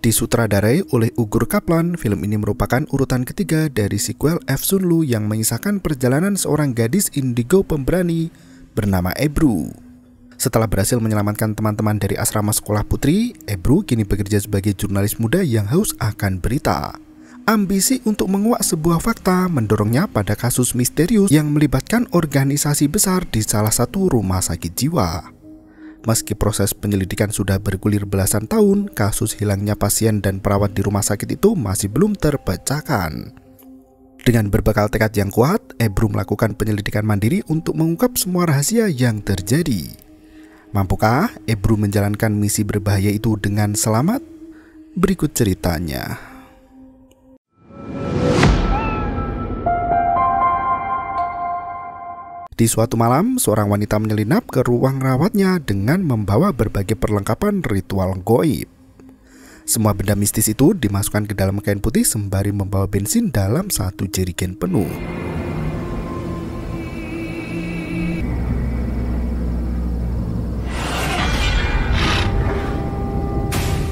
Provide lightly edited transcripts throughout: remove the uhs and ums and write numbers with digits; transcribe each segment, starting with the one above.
Disutradarai oleh Ugur Kaplan, film ini merupakan urutan ketiga dari sequel F. Sun Lu yang mengisahkan perjalanan seorang gadis indigo pemberani bernama Ebru. Setelah berhasil menyelamatkan teman-teman dari asrama sekolah putri, Ebru kini bekerja sebagai jurnalis muda yang haus akan berita. Ambisi untuk menguak sebuah fakta mendorongnya pada kasus misterius yang melibatkan organisasi besar di salah satu rumah sakit jiwa. Meski proses penyelidikan sudah bergulir belasan tahun, kasus hilangnya pasien dan perawat di rumah sakit itu masih belum terpecahkan. Dengan berbekal tekad yang kuat, Ebru melakukan penyelidikan mandiri untuk mengungkap semua rahasia yang terjadi. Mampukah Ebru menjalankan misi berbahaya itu dengan selamat? Berikut ceritanya. Di suatu malam, seorang wanita menyelinap ke ruang rawatnya dengan membawa berbagai perlengkapan ritual gaib. Semua benda mistis itu dimasukkan ke dalam kain putih sembari membawa bensin dalam satu jerigen penuh.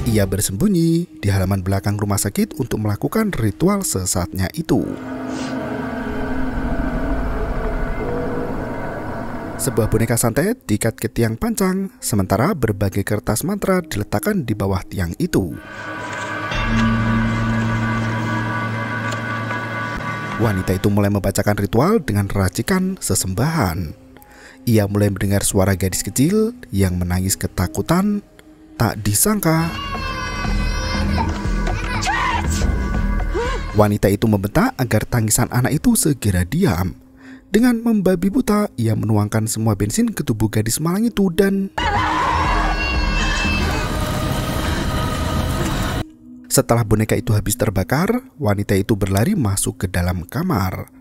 Ia bersembunyi di halaman belakang rumah sakit untuk melakukan ritual sesatnya itu. Sebuah boneka santet diikat ke tiang pancang, sementara berbagai kertas mantra diletakkan di bawah tiang itu. Wanita itu mulai membacakan ritual dengan racikan sesembahan. Ia mulai mendengar suara gadis kecil yang menangis ketakutan. Tak disangka, wanita itu membentak agar tangisan anak itu segera diam. Dengan membabi buta, ia menuangkan semua bensin ke tubuh gadis malang itu dan setelah boneka itu habis terbakar, wanita itu berlari masuk ke dalam kamar.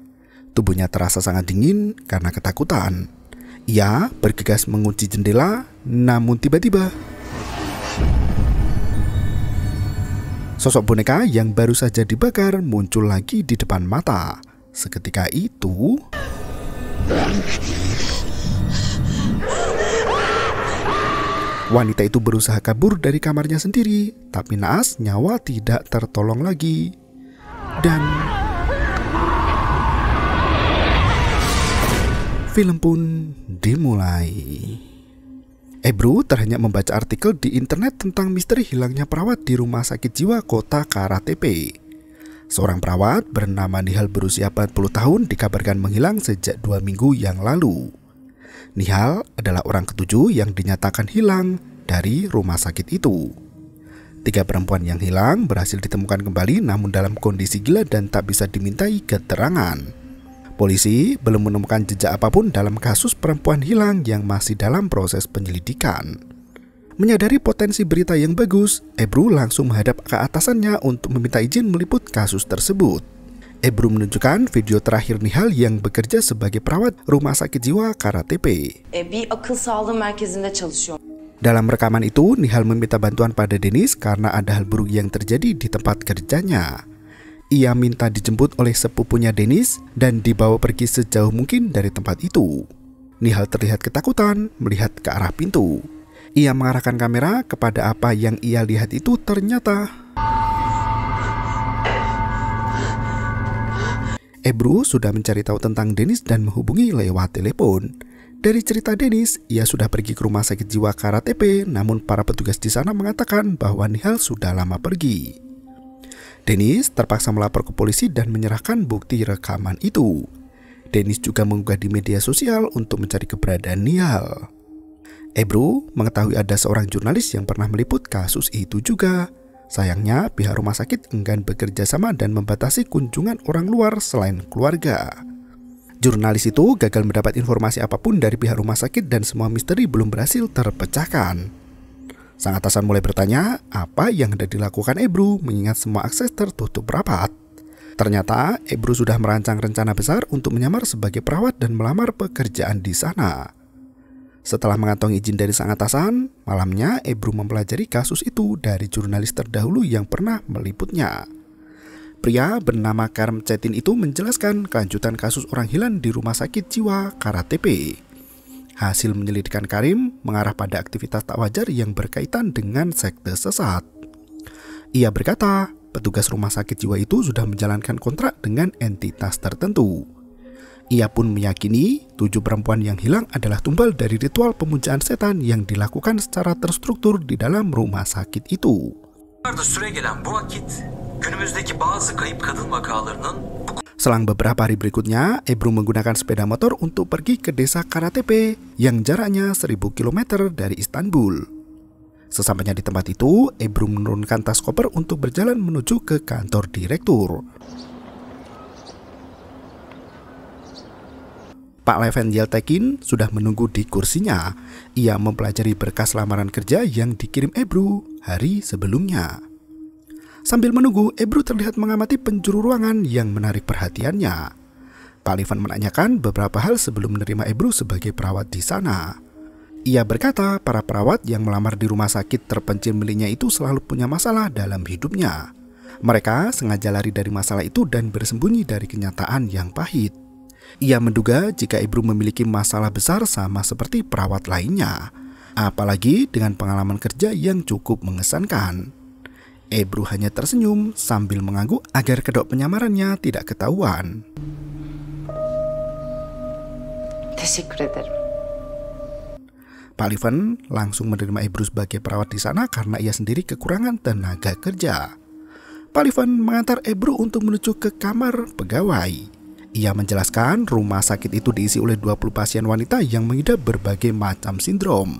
Tubuhnya terasa sangat dingin karena ketakutan. Ia bergegas mengunci jendela, namun tiba-tiba sosok boneka yang baru saja dibakar muncul lagi di depan mata. Seketika itu, wanita itu berusaha kabur dari kamarnya sendiri, tapi naas nyawa tidak tertolong lagi. Dan film pun dimulai. Ebru terhanya membaca artikel di internet tentang misteri hilangnya perawat di rumah sakit jiwa kota Karatepe. Seorang perawat bernama Nihal berusia 40 tahun dikabarkan menghilang sejak 2 minggu yang lalu. Nihal adalah orang ketujuh yang dinyatakan hilang dari rumah sakit itu. 3 perempuan yang hilang berhasil ditemukan kembali namun dalam kondisi gila dan tak bisa dimintai keterangan. Polisi belum menemukan jejak apapun dalam kasus perempuan hilang yang masih dalam proses penyelidikan. Menyadari potensi berita yang bagus, Ebru langsung menghadap ke atasannya untuk meminta izin meliput kasus tersebut. Ebru menunjukkan video terakhir Nihal yang bekerja sebagai perawat rumah sakit jiwa Karatepe. Bir akıl sağlığı merkezinde çalışıyor. Dalam rekaman itu, Nihal meminta bantuan pada Denis karena ada hal buruk yang terjadi di tempat kerjanya. Ia minta dijemput oleh sepupunya Denis dan dibawa pergi sejauh mungkin dari tempat itu. Nihal terlihat ketakutan melihat ke arah pintu. Ia mengarahkan kamera kepada apa yang ia lihat itu ternyata Ebru sudah mencari tahu tentang Denis dan menghubungi lewat telepon. Dari cerita Denis, ia sudah pergi ke rumah sakit jiwa Karatepe, namun para petugas di sana mengatakan bahwa Nihal sudah lama pergi. Denis terpaksa melapor ke polisi dan menyerahkan bukti rekaman itu. Denis juga mengunggah di media sosial untuk mencari keberadaan Nihal. Ebru mengetahui ada seorang jurnalis yang pernah meliput kasus itu juga. Sayangnya pihak rumah sakit enggan bekerja sama dan membatasi kunjungan orang luar selain keluarga. Jurnalis itu gagal mendapat informasi apapun dari pihak rumah sakit dan semua misteri belum berhasil terpecahkan. Sang atasan mulai bertanya apa yang hendak dilakukan Ebru mengingat semua akses tertutup rapat. Ternyata Ebru sudah merancang rencana besar untuk menyamar sebagai perawat dan melamar pekerjaan di sana. Setelah mengantongi izin dari sang atasan, malamnya Ebru mempelajari kasus itu dari jurnalis terdahulu yang pernah meliputnya. Pria bernama Karim Cetin itu menjelaskan kelanjutan kasus orang hilang di rumah sakit jiwa Karatepe. Hasil penyelidikan Karim mengarah pada aktivitas tak wajar yang berkaitan dengan sekte sesat. Ia berkata, petugas rumah sakit jiwa itu sudah menjalankan kontrak dengan entitas tertentu. Ia pun meyakini 7 perempuan yang hilang adalah tumbal dari ritual pemujaan setan yang dilakukan secara terstruktur di dalam rumah sakit itu. Selang beberapa hari berikutnya, Ebru menggunakan sepeda motor untuk pergi ke desa Karatepe yang jaraknya 1000 km dari Istanbul. Sesampainya di tempat itu, Ebru menurunkan tas koper untuk berjalan menuju ke kantor direktur. Pak Levent Yeltekin sudah menunggu di kursinya. Ia mempelajari berkas lamaran kerja yang dikirim Ebru hari sebelumnya. Sambil menunggu, Ebru terlihat mengamati penjuru ruangan yang menarik perhatiannya. Pak Levent menanyakan beberapa hal sebelum menerima Ebru sebagai perawat di sana. Ia berkata para perawat yang melamar di rumah sakit terpencil miliknya itu selalu punya masalah dalam hidupnya. Mereka sengaja lari dari masalah itu dan bersembunyi dari kenyataan yang pahit. Ia menduga jika Ebru memiliki masalah besar sama seperti perawat lainnya, apalagi dengan pengalaman kerja yang cukup mengesankan. Ebru hanya tersenyum sambil mengangguk agar kedok penyamarannya tidak ketahuan. Teşekkür ederim. Pak Levent langsung menerima Ebru sebagai perawat di sana karena ia sendiri kekurangan tenaga kerja. Pak Levent mengantar Ebru untuk menuju ke kamar pegawai. Ia menjelaskan rumah sakit itu diisi oleh 20 pasien wanita yang mengidap berbagai macam sindrom.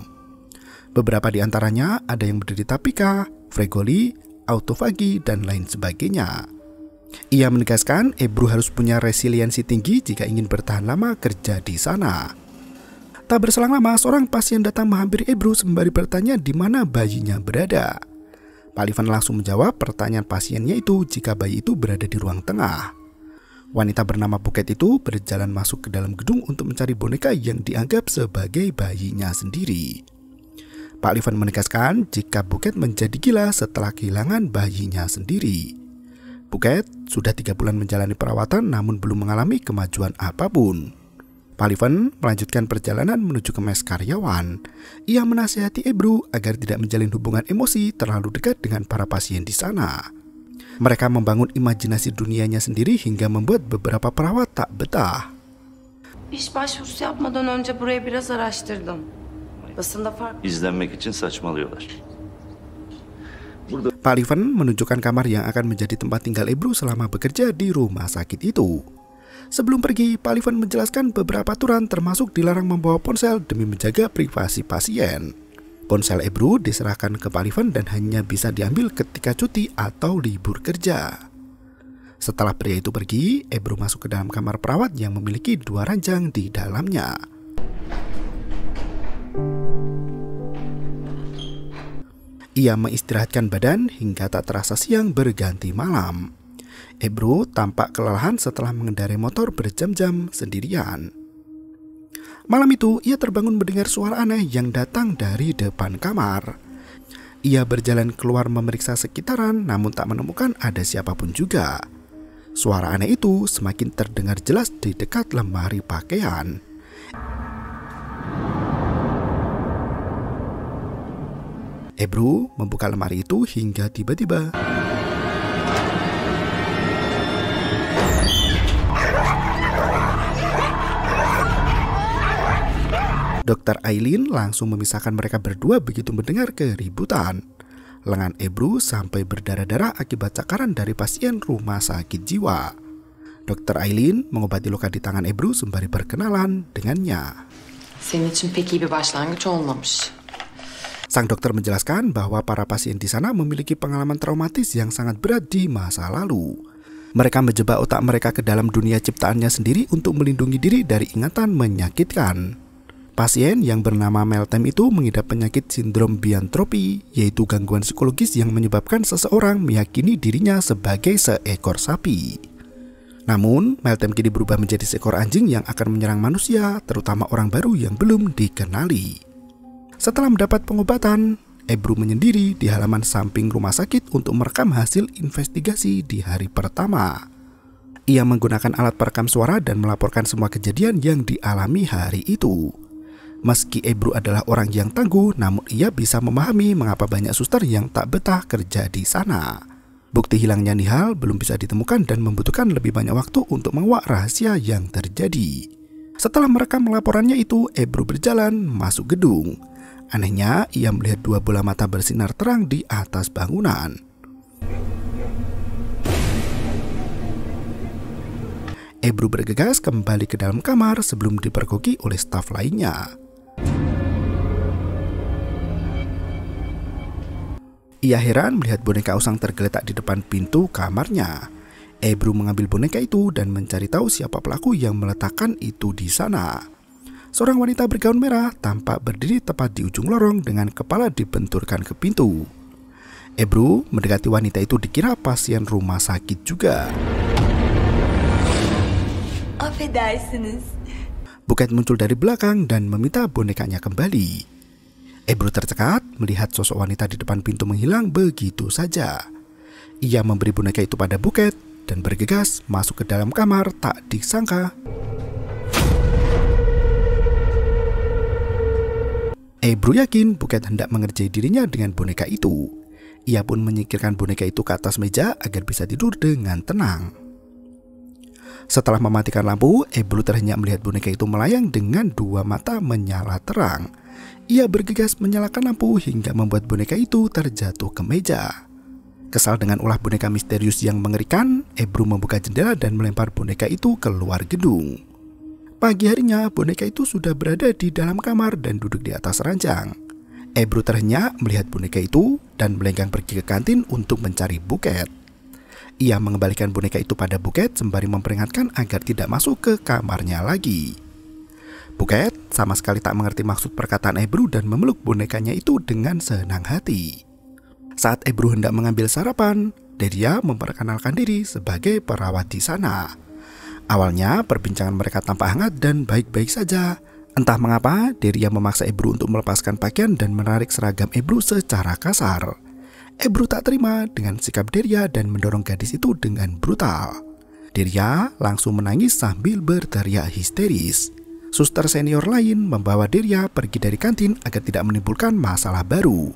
Beberapa di antaranya ada yang menderita pika, fregoli, autofagi, dan lain sebagainya. Ia menegaskan Ebru harus punya resiliensi tinggi jika ingin bertahan lama kerja di sana. Tak berselang lama, seorang pasien datang menghampiri Ebru sembari bertanya di mana bayinya berada. Pak Levent langsung menjawab pertanyaan pasiennya itu jika bayi itu berada di ruang tengah. Wanita bernama Buket itu berjalan masuk ke dalam gedung untuk mencari boneka yang dianggap sebagai bayinya sendiri. Pak Levent menegaskan jika Buket menjadi gila setelah kehilangan bayinya sendiri. Buket sudah 3 bulan menjalani perawatan namun belum mengalami kemajuan apapun. Pak Levent melanjutkan perjalanan menuju ke mes karyawan. Ia menasihati Ebru agar tidak menjalin hubungan emosi terlalu dekat dengan para pasien di sana. Mereka membangun imajinasi dunianya sendiri hingga membuat beberapa perawat tak betah. İş başvurusu yapmadan önce burayı biraz araştırdım. Basında fark. İzlenmek için saçmalıyorlar. Pak Levent menunjukkan kamar yang akan menjadi tempat tinggal Ebru selama bekerja di rumah sakit itu. Sebelum pergi, Pak Levent menjelaskan beberapa aturan termasuk dilarang membawa ponsel demi menjaga privasi pasien. Ponsel Ebru diserahkan ke Pak Levent dan hanya bisa diambil ketika cuti atau libur kerja. Setelah pria itu pergi, Ebru masuk ke dalam kamar perawat yang memiliki 2 ranjang di dalamnya. Ia mengistirahatkan badan hingga tak terasa siang berganti malam. Ebru tampak kelelahan setelah mengendarai motor berjam-jam sendirian. Malam itu, ia terbangun mendengar suara aneh yang datang dari depan kamar. Ia berjalan keluar memeriksa sekitaran, namun tak menemukan ada siapapun juga. Suara aneh itu semakin terdengar jelas di dekat lemari pakaian. Ebru membuka lemari itu hingga tiba-tiba Dr. Aileen langsung memisahkan mereka berdua begitu mendengar keributan. Lengan Ebru sampai berdarah-darah akibat cakaran dari pasien rumah sakit jiwa. Dr. Aileen mengobati luka di tangan Ebru sembari berkenalan dengannya. Senin için pek iyi bir başlangıç olmamış. Sang dokter menjelaskan bahwa para pasien di sana memiliki pengalaman traumatis yang sangat berat di masa lalu. Mereka menjebak otak mereka ke dalam dunia ciptaannya sendiri untuk melindungi diri dari ingatan menyakitkan. Pasien yang bernama Meltem itu mengidap penyakit sindrom biantropi, yaitu gangguan psikologis yang menyebabkan seseorang meyakini dirinya sebagai seekor sapi. Namun, Meltem kini berubah menjadi seekor anjing yang akan menyerang manusia, terutama orang baru yang belum dikenali. Setelah mendapat pengobatan, Ebru menyendiri di halaman samping rumah sakit untuk merekam hasil investigasi di hari pertama. Ia menggunakan alat perekam suara dan melaporkan semua kejadian yang dialami hari itu. Meski Ebru adalah orang yang tangguh, namun ia bisa memahami mengapa banyak suster yang tak betah kerja di sana. Bukti hilangnya Nihal belum bisa ditemukan dan membutuhkan lebih banyak waktu untuk menguak rahasia yang terjadi. Setelah merekam laporannya itu, Ebru berjalan masuk gedung. Anehnya, ia melihat dua bola mata bersinar terang di atas bangunan. Ebru bergegas kembali ke dalam kamar sebelum dipergoki oleh staf lainnya. Ia heran melihat boneka usang tergeletak di depan pintu kamarnya. Ebru mengambil boneka itu dan mencari tahu siapa pelaku yang meletakkan itu di sana. Seorang wanita bergaun merah tampak berdiri tepat di ujung lorong dengan kepala dibenturkan ke pintu. Ebru mendekati wanita itu dikira pasien rumah sakit juga. Affedersiniz. Buket muncul dari belakang dan meminta bonekanya kembali. Ebru tercekat melihat sosok wanita di depan pintu menghilang begitu saja. Ia memberi boneka itu pada Buket dan bergegas masuk ke dalam kamar. Tak disangka Ebru yakin Buket hendak mengerjai dirinya dengan boneka itu. Ia pun menyingkirkan boneka itu ke atas meja agar bisa tidur dengan tenang. Setelah mematikan lampu, Ebru terhenyak melihat boneka itu melayang dengan dua mata menyala terang. Ia bergegas menyalakan lampu hingga membuat boneka itu terjatuh ke meja. Kesal dengan ulah boneka misterius yang mengerikan, Ebru membuka jendela dan melempar boneka itu keluar gedung. Pagi harinya, boneka itu sudah berada di dalam kamar dan duduk di atas ranjang. Ebru terhenyak melihat boneka itu dan melenggang pergi ke kantin untuk mencari Buket. Ia mengembalikan boneka itu pada Buket sembari memperingatkan agar tidak masuk ke kamarnya lagi. Buket sama sekali tak mengerti maksud perkataan Ebru dan memeluk bonekanya itu dengan senang hati. Saat Ebru hendak mengambil sarapan, Deria memperkenalkan diri sebagai perawat di sana. Awalnya perbincangan mereka tampak hangat dan baik-baik saja. Entah mengapa, Deria memaksa Ebru untuk melepaskan pakaian dan menarik seragam Ebru secara kasar. Ebru tak terima dengan sikap Deria dan mendorong gadis itu dengan brutal. Deria langsung menangis sambil berteriak histeris. Suster senior lain membawa Deria pergi dari kantin agar tidak menimbulkan masalah baru.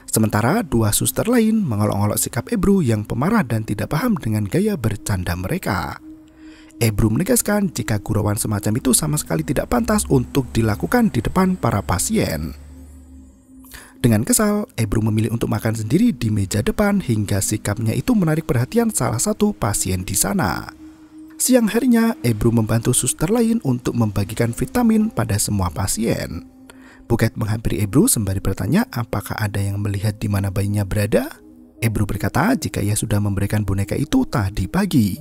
Sementara dua suster lain mengolok-olok sikap Ebru yang pemarah dan tidak paham dengan gaya bercanda mereka. Ebru menegaskan jika gurauan semacam itu sama sekali tidak pantas untuk dilakukan di depan para pasien. Dengan kesal, Ebru memilih untuk makan sendiri di meja depan hingga sikapnya itu menarik perhatian salah satu pasien di sana. Siang harinya, Ebru membantu suster lain untuk membagikan vitamin pada semua pasien. Buket menghampiri Ebru sembari bertanya apakah ada yang melihat di mana bayinya berada. Ebru berkata jika ia sudah memberikan boneka itu tadi pagi.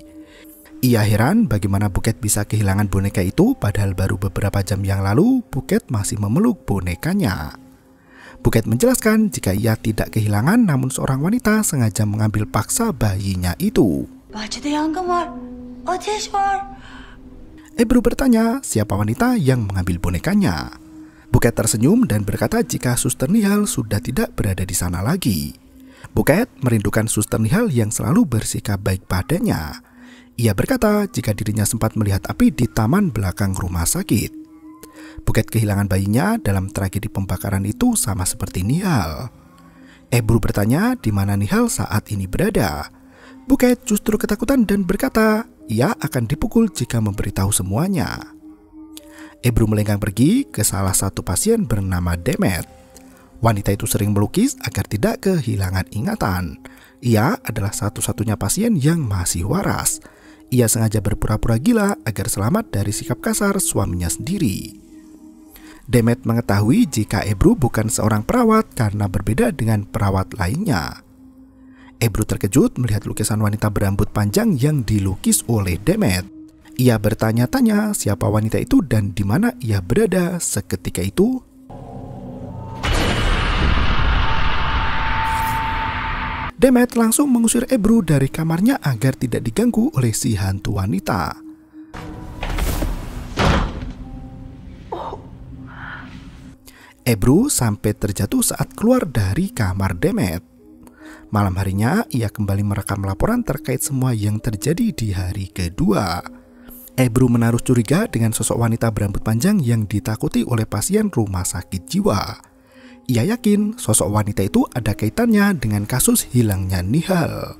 Ia heran bagaimana Buket bisa kehilangan boneka itu padahal baru beberapa jam yang lalu Buket masih memeluk bonekanya. Buket menjelaskan jika ia tidak kehilangan namun seorang wanita sengaja mengambil paksa bayinya itu. Bahçede yangın var. Ateş var. Ebru bertanya siapa wanita yang mengambil bonekanya. Buket tersenyum dan berkata jika Suster Nihal sudah tidak berada di sana lagi. Buket merindukan Suster Nihal yang selalu bersikap baik padanya. Ia berkata jika dirinya sempat melihat api di taman belakang rumah sakit. Buket kehilangan bayinya dalam tragedi pembakaran itu sama seperti Nihal. Ebru bertanya di mana Nihal saat ini berada. Buket justru ketakutan dan berkata ia akan dipukul jika memberitahu semuanya. Ebru melenggang pergi ke salah satu pasien bernama Demet. Wanita itu sering melukis agar tidak kehilangan ingatan. Ia adalah satu-satunya pasien yang masih waras. Ia sengaja berpura-pura gila agar selamat dari sikap kasar suaminya sendiri. Demet mengetahui jika Ebru bukan seorang perawat karena berbeda dengan perawat lainnya. Ebru terkejut melihat lukisan wanita berambut panjang yang dilukis oleh Demet. Ia bertanya-tanya siapa wanita itu dan di mana ia berada seketika itu. Demet langsung mengusir Ebru dari kamarnya agar tidak diganggu oleh si hantu wanita. Ebru sampai terjatuh saat keluar dari kamar Demet. Malam harinya, ia kembali merekam laporan terkait semua yang terjadi di hari kedua. Ebru menaruh curiga dengan sosok wanita berambut panjang yang ditakuti oleh pasien rumah sakit jiwa. Ia yakin sosok wanita itu ada kaitannya dengan kasus hilangnya Nihal.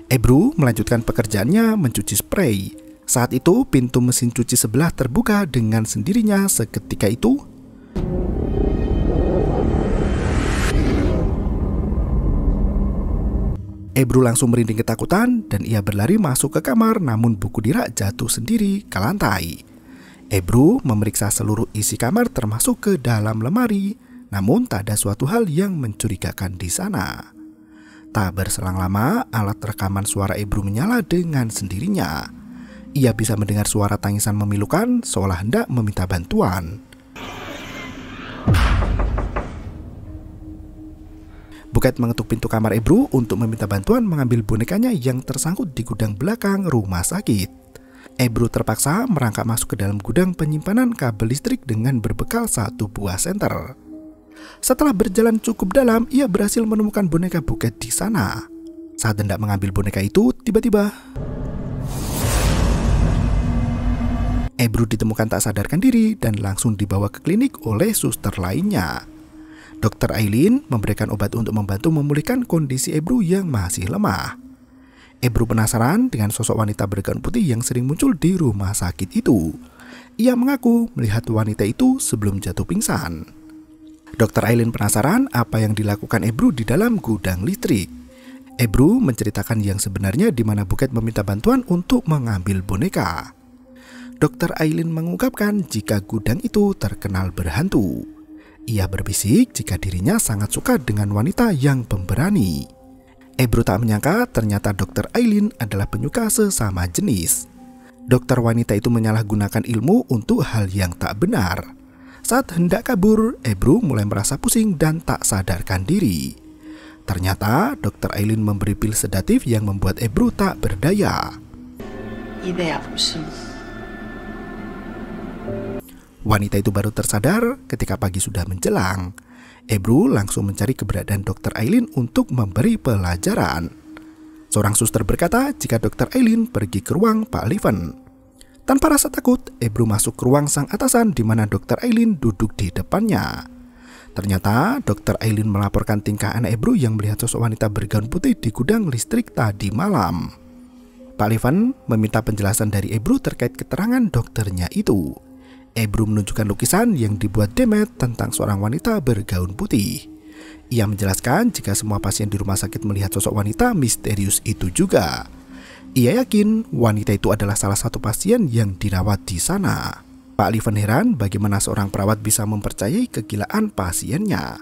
Ebru melanjutkan pekerjaannya mencuci spray. Saat itu pintu mesin cuci sebelah terbuka dengan sendirinya. Seketika itu Ebru langsung merinding ketakutan dan ia berlari masuk ke kamar, namun buku di rak jatuh sendiri ke lantai. Ebru memeriksa seluruh isi kamar termasuk ke dalam lemari, namun tak ada suatu hal yang mencurigakan di sana. Tak berselang lama, alat rekaman suara Ebru menyala dengan sendirinya. Ia bisa mendengar suara tangisan memilukan seolah hendak meminta bantuan. Buket mengetuk pintu kamar Ebru untuk meminta bantuan mengambil bonekanya yang tersangkut di gudang belakang rumah sakit. Ebru terpaksa merangkak masuk ke dalam gudang penyimpanan kabel listrik dengan berbekal satu buah senter. Setelah berjalan cukup dalam, ia berhasil menemukan boneka Buket di sana. Saat hendak mengambil boneka itu, tiba-tiba Ebru ditemukan tak sadarkan diri dan langsung dibawa ke klinik oleh suster lainnya. Dokter Aileen memberikan obat untuk membantu memulihkan kondisi Ebru yang masih lemah. Ebru penasaran dengan sosok wanita bergaun putih yang sering muncul di rumah sakit itu. Ia mengaku melihat wanita itu sebelum jatuh pingsan. Dokter Aileen penasaran apa yang dilakukan Ebru di dalam gudang listrik. Ebru menceritakan yang sebenarnya di mana Buket meminta bantuan untuk mengambil boneka. Dokter Aileen mengungkapkan jika gudang itu terkenal berhantu. Ia berbisik jika dirinya sangat suka dengan wanita yang pemberani. Ebru tak menyangka ternyata Dokter Aileen adalah penyuka sesama jenis. Dokter wanita itu menyalahgunakan ilmu untuk hal yang tak benar. Saat hendak kabur, Ebru mulai merasa pusing dan tak sadarkan diri. Ternyata Dokter Aileen memberi pil sedatif yang membuat Ebru tak berdaya. İyi de yapmışım. Wanita itu baru tersadar ketika pagi sudah menjelang. Ebru langsung mencari keberadaan Dokter Aileen untuk memberi pelajaran. Seorang suster berkata jika Dokter Aileen pergi ke ruang Pak Leven. Tanpa rasa takut, Ebru masuk ke ruang sang atasan di mana Dokter Aileen duduk di depannya. Ternyata Dokter Aileen melaporkan tingkah anak Ebru yang melihat sosok wanita bergaun putih di gudang listrik tadi malam. Pak Leven meminta penjelasan dari Ebru terkait keterangan dokternya itu. Ebru menunjukkan lukisan yang dibuat Demet tentang seorang wanita bergaun putih. Ia menjelaskan jika semua pasien di rumah sakit melihat sosok wanita misterius itu juga. Ia yakin wanita itu adalah salah satu pasien yang dirawat di sana. Pak Leven heran bagaimana seorang perawat bisa mempercayai kegilaan pasiennya.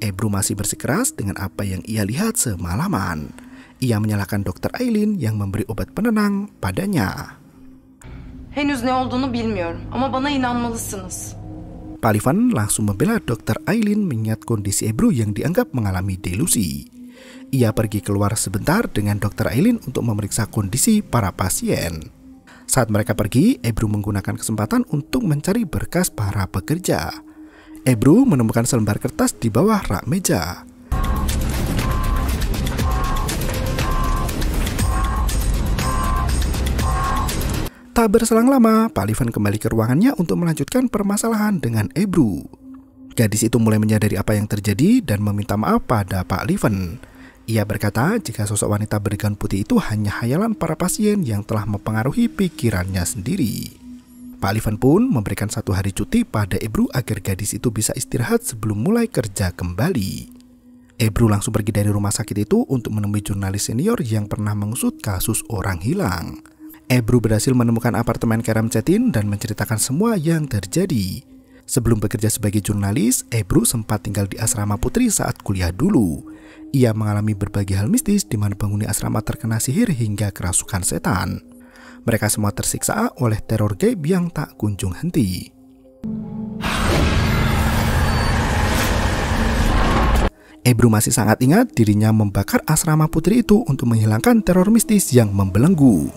Ebru masih bersikeras dengan apa yang ia lihat semalaman. Ia menyalahkan Dokter Aileen yang memberi obat penenang padanya. Henüz ne olduğunu bilmiyorum ama bana inanmalısınız. Pak Leven langsung membela Dokter Aileen mengingat kondisi Ebru yang dianggap mengalami delusi. Ia pergi keluar sebentar dengan Dokter Aileen untuk memeriksa kondisi para pasien. Saat mereka pergi, Ebru menggunakan kesempatan untuk mencari berkas para pekerja. Ebru menemukan selembar kertas di bawah rak meja. Tak berselang lama, Pak Leven kembali ke ruangannya untuk melanjutkan permasalahan dengan Ebru. Gadis itu mulai menyadari apa yang terjadi dan meminta maaf pada Pak Leven. Ia berkata jika sosok wanita bergaun putih itu hanya khayalan para pasien yang telah mempengaruhi pikirannya sendiri. Pak Leven pun memberikan 1 hari cuti pada Ebru agar gadis itu bisa istirahat sebelum mulai kerja kembali. Ebru langsung pergi dari rumah sakit itu untuk menemui jurnalis senior yang pernah mengusut kasus orang hilang. Ebru berhasil menemukan apartemen Kerem Cetin dan menceritakan semua yang terjadi. Sebelum bekerja sebagai jurnalis, Ebru sempat tinggal di asrama putri saat kuliah dulu. Ia mengalami berbagai hal mistis di mana penghuni asrama terkena sihir hingga kerasukan setan. Mereka semua tersiksa oleh teror gaib yang tak kunjung henti. Ebru masih sangat ingat dirinya membakar asrama putri itu untuk menghilangkan teror mistis yang membelenggu.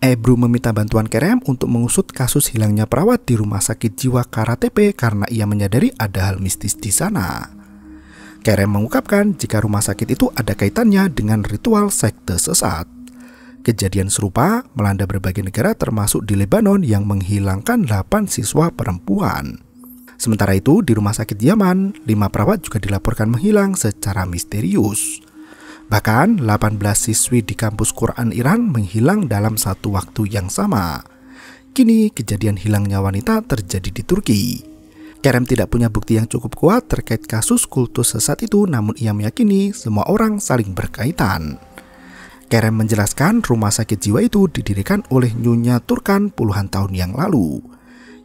Ebru meminta bantuan Kerem untuk mengusut kasus hilangnya perawat di rumah sakit jiwa KRTP karena ia menyadari ada hal mistis di sana. Kerem mengungkapkan jika rumah sakit itu ada kaitannya dengan ritual sekte sesat. Kejadian serupa melanda berbagai negara termasuk di Lebanon yang menghilangkan 8 siswa perempuan. Sementara itu, di rumah sakit Yaman, 5 perawat juga dilaporkan menghilang secara misterius. Bahkan, 18 siswi di kampus Quran Iran menghilang dalam satu waktu yang sama. Kini, kejadian hilangnya wanita terjadi di Turki. Kerem tidak punya bukti yang cukup kuat terkait kasus kultus sesat itu, namun ia meyakini semua orang saling berkaitan. Kerem menjelaskan rumah sakit jiwa itu didirikan oleh Nyonya Turkan puluhan tahun yang lalu.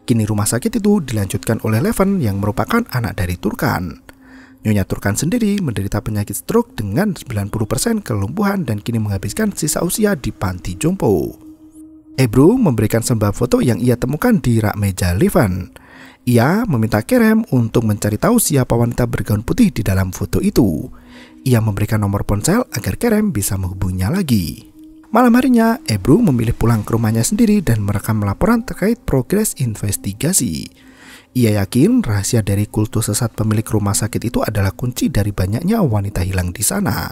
Kini rumah sakit itu dilanjutkan oleh Leven yang merupakan anak dari Turkan. Nyonya Turkan sendiri menderita penyakit stroke dengan 90% kelumpuhan dan kini menghabiskan sisa usia di panti jompo. Ebru memberikan sebuah foto yang ia temukan di rak meja Leven. Ia meminta Kerem untuk mencari tahu siapa wanita bergaun putih di dalam foto itu. Ia memberikan nomor ponsel agar Kerem bisa menghubunginya lagi. Malam harinya, Ebru memilih pulang ke rumahnya sendiri dan merekam laporan terkait progres investigasi. Ia yakin rahasia dari kultus sesat pemilik rumah sakit itu adalah kunci dari banyaknya wanita hilang di sana.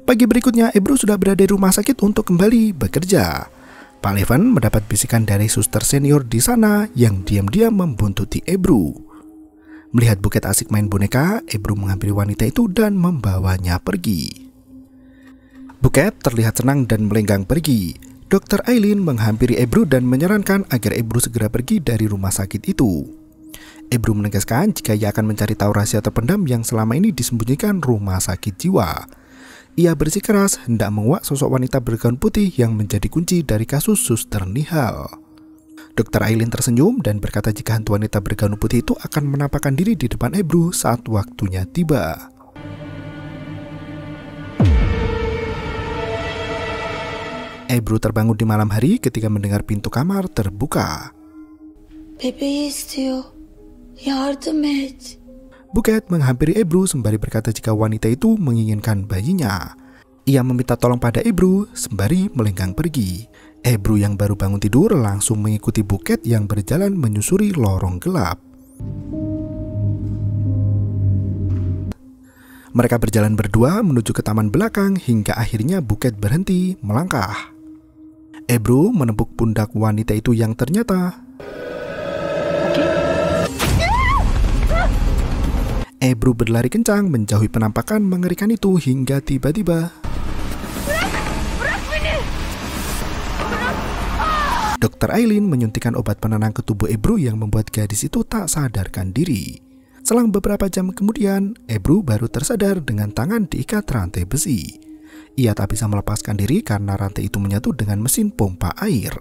Pagi berikutnya, Ebru sudah berada di rumah sakit untuk kembali bekerja. Pak Leven mendapat bisikan dari suster senior di sana yang diam-diam membuntuti Ebru. Melihat Buket asik main boneka, Ebru menghampiri wanita itu dan membawanya pergi. Buket terlihat senang dan melenggang pergi. Dr. Aileen menghampiri Ebru dan menyarankan agar Ebru segera pergi dari rumah sakit itu. Ebru menegaskan jika ia akan mencari tahu rahasia terpendam yang selama ini disembunyikan rumah sakit jiwa. Ia bersikeras hendak menguak sosok wanita bergaun putih yang menjadi kunci dari kasus Suster Nihal. Dr. Aileen tersenyum dan berkata jika hantu wanita bergaun putih itu akan menampakkan diri di depan Ebru saat waktunya tiba. Ebru terbangun di malam hari ketika mendengar pintu kamar terbuka. Bebeği istiyor. Yardım et. Buket menghampiri Ebru sembari berkata jika wanita itu menginginkan bayinya. Ia meminta tolong pada Ebru sembari melenggang pergi. Ebru yang baru bangun tidur langsung mengikuti Buket yang berjalan menyusuri lorong gelap. Mereka berjalan berdua menuju ke taman belakang hingga akhirnya Buket berhenti melangkah. Ebru menepuk pundak wanita itu yang ternyata Ebru berlari kencang menjauhi penampakan mengerikan itu hingga tiba-tiba Dr. Aileen menyuntikkan obat penenang ke tubuh Ebru yang membuat gadis itu tak sadarkan diri. Selang beberapa jam kemudian, Ebru baru tersadar dengan tangan diikat rantai besi. Ia tak bisa melepaskan diri karena rantai itu menyatu dengan mesin pompa air.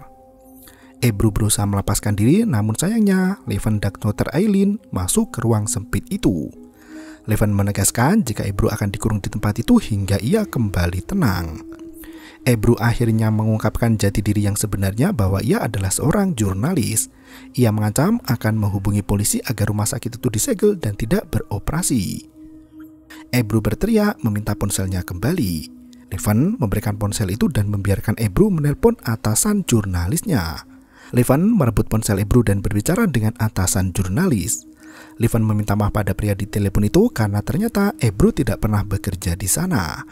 Ebru berusaha melepaskan diri, namun sayangnya Leven dan Dr. Aileen masuk ke ruang sempit itu. Leven menegaskan jika Ebru akan dikurung di tempat itu hingga ia kembali tenang. Ebru akhirnya mengungkapkan jati diri yang sebenarnya bahwa ia adalah seorang jurnalis. Ia mengancam akan menghubungi polisi agar rumah sakit itu disegel dan tidak beroperasi. Ebru berteriak meminta ponselnya kembali. Leven memberikan ponsel itu dan membiarkan Ebru menelpon atasan jurnalisnya. Leven merebut ponsel Ebru dan berbicara dengan atasan jurnalis. Leven meminta maaf pada pria di telepon itu karena ternyata Ebru tidak pernah bekerja di sana.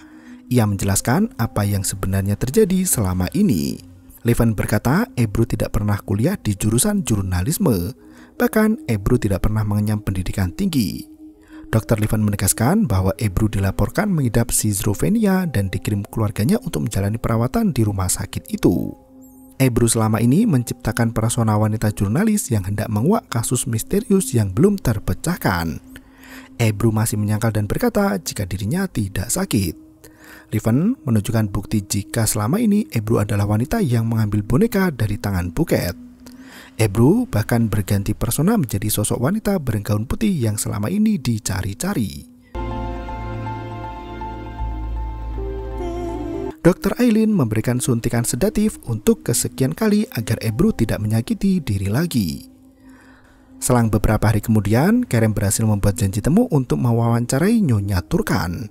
Ia menjelaskan apa yang sebenarnya terjadi selama ini. Leven berkata Ebru tidak pernah kuliah di jurusan jurnalisme. Bahkan Ebru tidak pernah mengenyam pendidikan tinggi. Dr. Leven menegaskan bahwa Ebru dilaporkan mengidap schizofrenia dan dikirim keluarganya untuk menjalani perawatan di rumah sakit itu. Ebru selama ini menciptakan persona wanita jurnalis yang hendak menguak kasus misterius yang belum terpecahkan. Ebru masih menyangkal dan berkata jika dirinya tidak sakit. Leven menunjukkan bukti jika selama ini Ebru adalah wanita yang mengambil boneka dari tangan Buket. Ebru bahkan berganti persona menjadi sosok wanita bergaun putih yang selama ini dicari-cari. Dr. Aileen memberikan suntikan sedatif untuk kesekian kali agar Ebru tidak menyakiti diri lagi. Selang beberapa hari kemudian, Kerem berhasil membuat janji temu untuk mewawancarai Nyonya Turkan.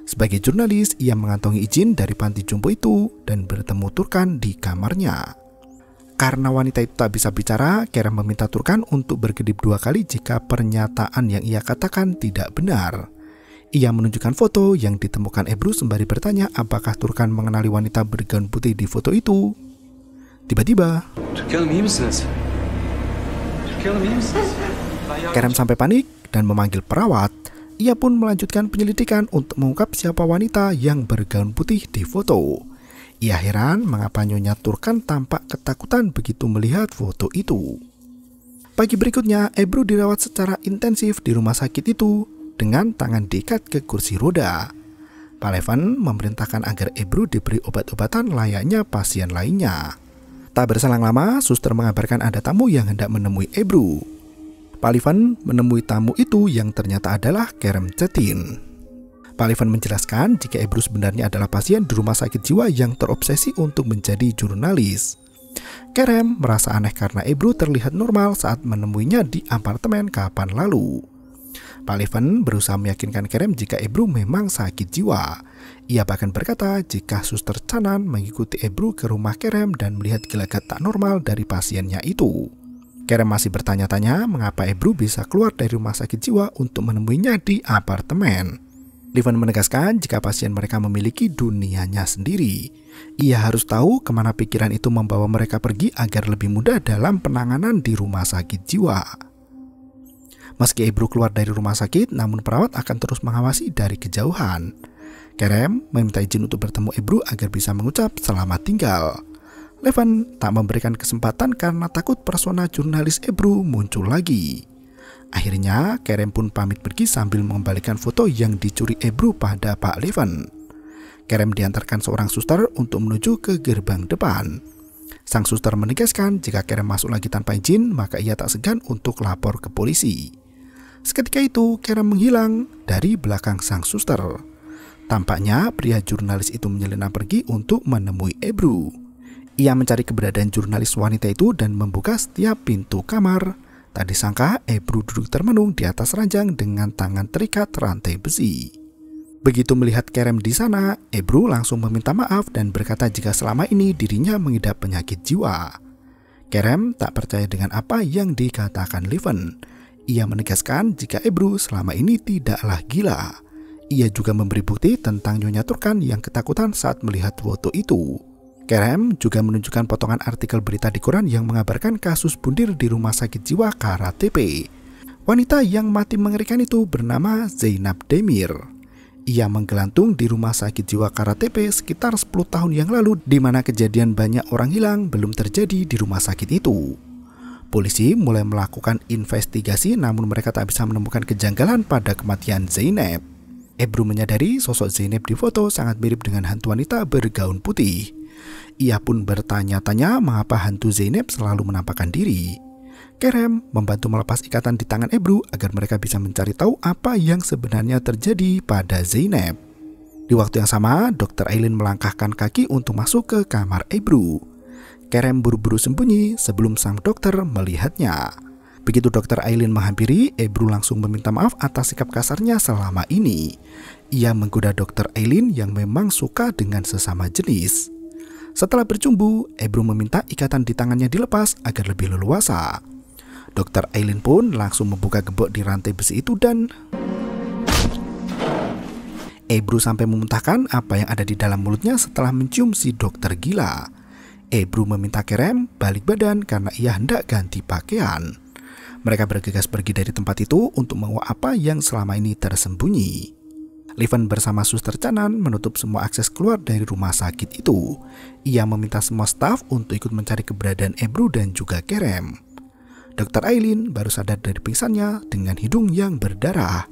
Sebagai jurnalis, ia mengantongi izin dari panti jompo itu dan bertemu Turkan di kamarnya. Karena wanita itu tak bisa bicara, Kerem meminta Turkan untuk berkedip 2 kali jika pernyataan yang ia katakan tidak benar. Ia menunjukkan foto yang ditemukan Ebru sembari bertanya apakah Turkan mengenali wanita bergaun putih di foto itu. Tiba-tiba, Kerem sampai panik dan memanggil perawat. Ia pun melanjutkan penyelidikan untuk mengungkap siapa wanita yang bergaun putih di foto. Ia heran mengapa Nyonya Turkan tampak ketakutan begitu melihat foto itu. Pagi berikutnya, Ebru dirawat secara intensif di rumah sakit itu dengan tangan diikat ke kursi roda. Pak Leven memerintahkan agar Ebru diberi obat-obatan layaknya pasien lainnya. Tak berselang lama, suster mengabarkan ada tamu yang hendak menemui Ebru. Pak Leven menemui tamu itu yang ternyata adalah Kerem Cetin. Pak Leven menjelaskan jika Ebru sebenarnya adalah pasien di rumah sakit jiwa yang terobsesi untuk menjadi jurnalis. Kerem merasa aneh karena Ebru terlihat normal saat menemuinya di apartemen kapan lalu. Pak Leven berusaha meyakinkan Kerem jika Ebru memang sakit jiwa. Ia bahkan berkata jika suster Canan mengikuti Ebru ke rumah Kerem dan melihat gelagat tak normal dari pasiennya itu. Kerem masih bertanya-tanya mengapa Ebru bisa keluar dari rumah sakit jiwa untuk menemuinya di apartemen. Leven menegaskan jika pasien mereka memiliki dunianya sendiri. Ia harus tahu kemana pikiran itu membawa mereka pergi agar lebih mudah dalam penanganan di rumah sakit jiwa. Meski Ebru keluar dari rumah sakit, namun perawat akan terus mengawasi dari kejauhan. Kerem meminta izin untuk bertemu Ebru agar bisa mengucap selamat tinggal. Leven tak memberikan kesempatan karena takut persona jurnalis Ebru muncul lagi. Akhirnya, Kerem pun pamit pergi sambil mengembalikan foto yang dicuri Ebru pada Pak Leven. Kerem diantarkan seorang suster untuk menuju ke gerbang depan. Sang suster menegaskan jika Kerem masuk lagi tanpa izin, maka ia tak segan untuk lapor ke polisi. Seketika itu, Kerem menghilang dari belakang sang suster. Tampaknya pria jurnalis itu menyelinap pergi untuk menemui Ebru. Ia mencari keberadaan jurnalis wanita itu dan membuka setiap pintu kamar. Tak disangka Ebru duduk termenung di atas ranjang dengan tangan terikat rantai besi. Begitu melihat Kerem di sana, Ebru langsung meminta maaf dan berkata jika selama ini dirinya mengidap penyakit jiwa. Kerem tak percaya dengan apa yang dikatakan Leven. Ia menegaskan jika Ebru selama ini tidaklah gila. Ia juga memberi bukti tentang Nyonya Turkan yang ketakutan saat melihat foto itu. Kerem juga menunjukkan potongan artikel berita di koran yang mengabarkan kasus bunuh di rumah sakit jiwa KRTP. Wanita yang mati mengerikan itu bernama Zainab Demir. Ia menggelantung di rumah sakit jiwa KRTP sekitar 10 tahun yang lalu, di mana kejadian banyak orang hilang belum terjadi di rumah sakit itu. Polisi mulai melakukan investigasi, namun mereka tak bisa menemukan kejanggalan pada kematian Zainab. Ebru menyadari sosok Zainab di foto sangat mirip dengan hantu wanita bergaun putih. Ia pun bertanya-tanya mengapa hantu Zainab selalu menampakkan diri. Kerem membantu melepas ikatan di tangan Ebru agar mereka bisa mencari tahu apa yang sebenarnya terjadi pada Zainab. Di waktu yang sama, Dr. Aileen melangkahkan kaki untuk masuk ke kamar Ebru. Kerem buru-buru sembunyi sebelum sang dokter melihatnya. Begitu Dr. Aileen menghampiri, Ebru langsung meminta maaf atas sikap kasarnya selama ini. Ia menggoda Dr. Aileen yang memang suka dengan sesama jenis. Setelah bercumbu, Ebru meminta ikatan di tangannya dilepas agar lebih leluasa. Dr. Aileen pun langsung membuka gembok di rantai besi itu dan Ebru sampai memuntahkan apa yang ada di dalam mulutnya setelah mencium si dokter gila. Ebru meminta Kerem balik badan karena ia hendak ganti pakaian. Mereka bergegas pergi dari tempat itu untuk menguak apa yang selama ini tersembunyi. Leven bersama suster Canan menutup semua akses keluar dari rumah sakit itu. Ia meminta semua staf untuk ikut mencari keberadaan Ebru dan juga Kerem. Dr. Aileen baru sadar dari pingsannya dengan hidung yang berdarah.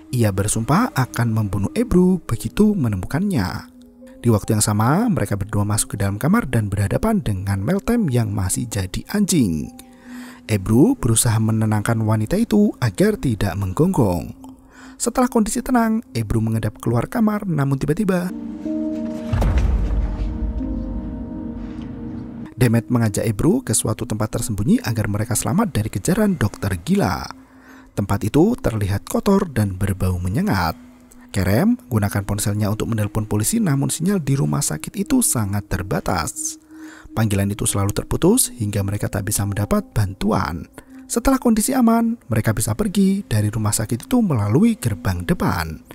Ia bersumpah akan membunuh Ebru begitu menemukannya. Di waktu yang sama, mereka berdua masuk ke dalam kamar dan berhadapan dengan Meltem yang masih jadi anjing. Ebru berusaha menenangkan wanita itu agar tidak menggonggong. Setelah kondisi tenang, Ebru menghadap keluar kamar, namun tiba-tiba Demet mengajak Ebru ke suatu tempat tersembunyi agar mereka selamat dari kejaran dokter gila. Tempat itu terlihat kotor dan berbau menyengat. Kerem gunakan ponselnya untuk menelpon polisi, namun sinyal di rumah sakit itu sangat terbatas. Panggilan itu selalu terputus hingga mereka tak bisa mendapat bantuan. Setelah kondisi aman, mereka bisa pergi dari rumah sakit itu melalui gerbang depan.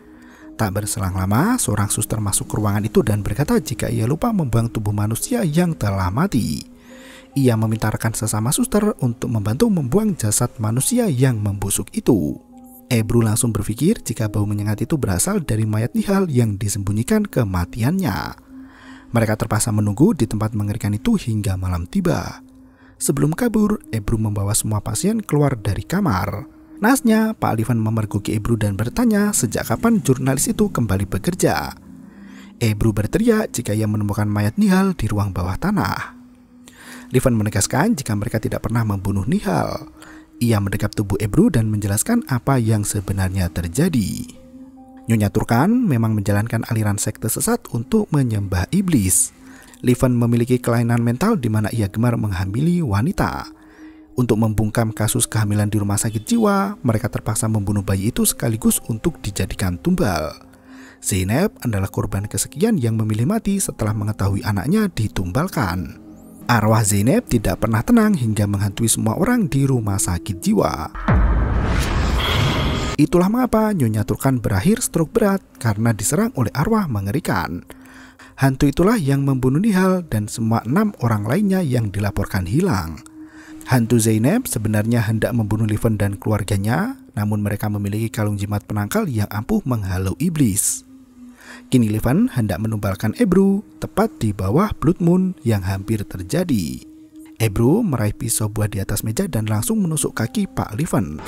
Tak berselang lama, seorang suster masuk ke ruangan itu dan berkata jika ia lupa membuang tubuh manusia yang telah mati. Ia meminta rekan sesama suster untuk membantu membuang jasad manusia yang membusuk itu. Ebru langsung berpikir jika bau menyengat itu berasal dari mayat Nihal yang disembunyikan kematiannya. Mereka terpaksa menunggu di tempat mengerikan itu hingga malam tiba. Sebelum kabur, Ebru membawa semua pasien keluar dari kamar. Naasnya, Pak Alivan memergoki Ebru dan bertanya sejak kapan jurnalis itu kembali bekerja. Ebru berteriak jika ia menemukan mayat Nihal di ruang bawah tanah. Livan menegaskan jika mereka tidak pernah membunuh Nihal. Ia mendekap tubuh Ebru dan menjelaskan apa yang sebenarnya terjadi. Nyonya Turkan memang menjalankan aliran sekte sesat untuk menyembah iblis. Livan memiliki kelainan mental di mana ia gemar menghamili wanita. Untuk membungkam kasus kehamilan di rumah sakit jiwa, mereka terpaksa membunuh bayi itu sekaligus untuk dijadikan tumbal. Zainab adalah korban kesekian yang memilih mati setelah mengetahui anaknya ditumbalkan. Arwah Zainab tidak pernah tenang hingga menghantui semua orang di rumah sakit jiwa. Itulah mengapa Nyonya Turkan berakhir stroke berat karena diserang oleh arwah mengerikan. Hantu itulah yang membunuh Nihal dan semua 6 orang lainnya yang dilaporkan hilang. Hantu Zainab sebenarnya hendak membunuh Livan dan keluarganya, namun mereka memiliki kalung jimat penangkal yang ampuh menghalau iblis. Kini Livan hendak menumbalkan Ebru tepat di bawah Blood Moon yang hampir terjadi. Ebru meraih pisau buah di atas meja dan langsung menusuk kaki Pak Livan.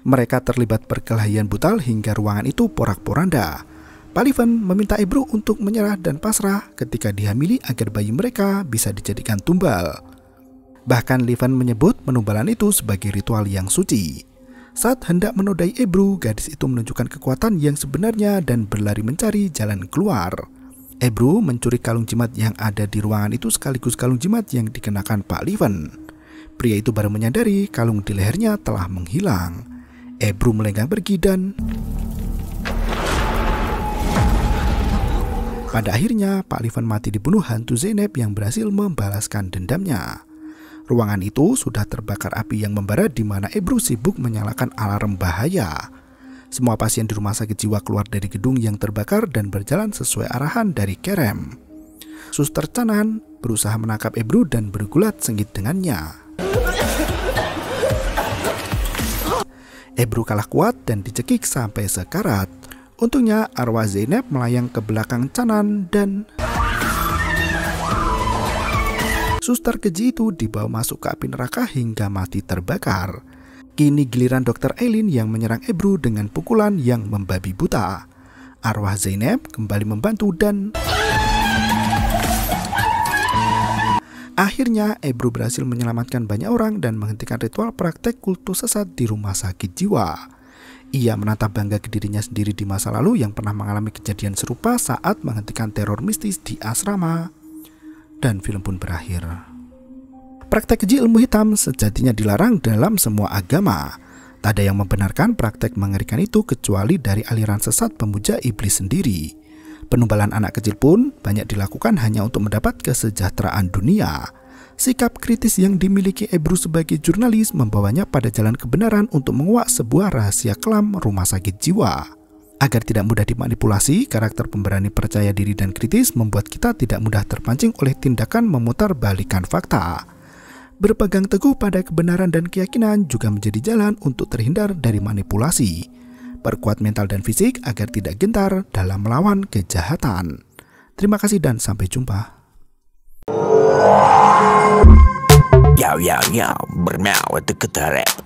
Mereka terlibat perkelahian brutal hingga ruangan itu porak-poranda. Pak Livan meminta Ebru untuk menyerah dan pasrah ketika dihamili agar bayi mereka bisa dijadikan tumbal. Bahkan Livan menyebut penumbalan itu sebagai ritual yang suci. Saat hendak menodai Ebru, gadis itu menunjukkan kekuatan yang sebenarnya dan berlari mencari jalan keluar. Ebru mencuri kalung jimat yang ada di ruangan itu sekaligus kalung jimat yang dikenakan Pak Livan. Pria itu baru menyadari kalung di lehernya telah menghilang. Ebru melenggang pergi dan pada akhirnya, Pak Livan mati dibunuh hantu Zainab yang berhasil membalaskan dendamnya. Ruangan itu sudah terbakar api yang membara di mana Ebru sibuk menyalakan alarm bahaya. Semua pasien di rumah sakit jiwa keluar dari gedung yang terbakar dan berjalan sesuai arahan dari Kerem. Suster Canan berusaha menangkap Ebru dan bergulat sengit dengannya. Ebru kalah kuat dan dicekik sampai sekarat. Untungnya arwah Zainab melayang ke belakang Canan dan suster keji itu dibawa masuk ke api neraka hingga mati terbakar. Kini giliran Dr. Eileen yang menyerang Ebru dengan pukulan yang membabi buta. Arwah Zainab kembali membantu dan akhirnya Ebru berhasil menyelamatkan banyak orang dan menghentikan ritual praktek kultus sesat di rumah sakit jiwa. Ia menatap bangga ke dirinya sendiri di masa lalu yang pernah mengalami kejadian serupa saat menghentikan teror mistis di asrama. Dan film pun berakhir. Praktek keji ilmu hitam sejatinya dilarang dalam semua agama. Tak ada yang membenarkan praktek mengerikan itu kecuali dari aliran sesat pemuja iblis sendiri. Penumbalan anak kecil pun banyak dilakukan hanya untuk mendapat kesejahteraan dunia. Sikap kritis yang dimiliki Ebru sebagai jurnalis membawanya pada jalan kebenaran untuk menguak sebuah rahasia kelam rumah sakit jiwa. Agar tidak mudah dimanipulasi, karakter pemberani percaya diri dan kritis membuat kita tidak mudah terpancing oleh tindakan memutarbalikkan fakta. Berpegang teguh pada kebenaran dan keyakinan juga menjadi jalan untuk terhindar dari manipulasi. Perkuat mental dan fisik agar tidak gentar dalam melawan kejahatan. Terima kasih dan sampai jumpa. Yo, bermau itu ketarep.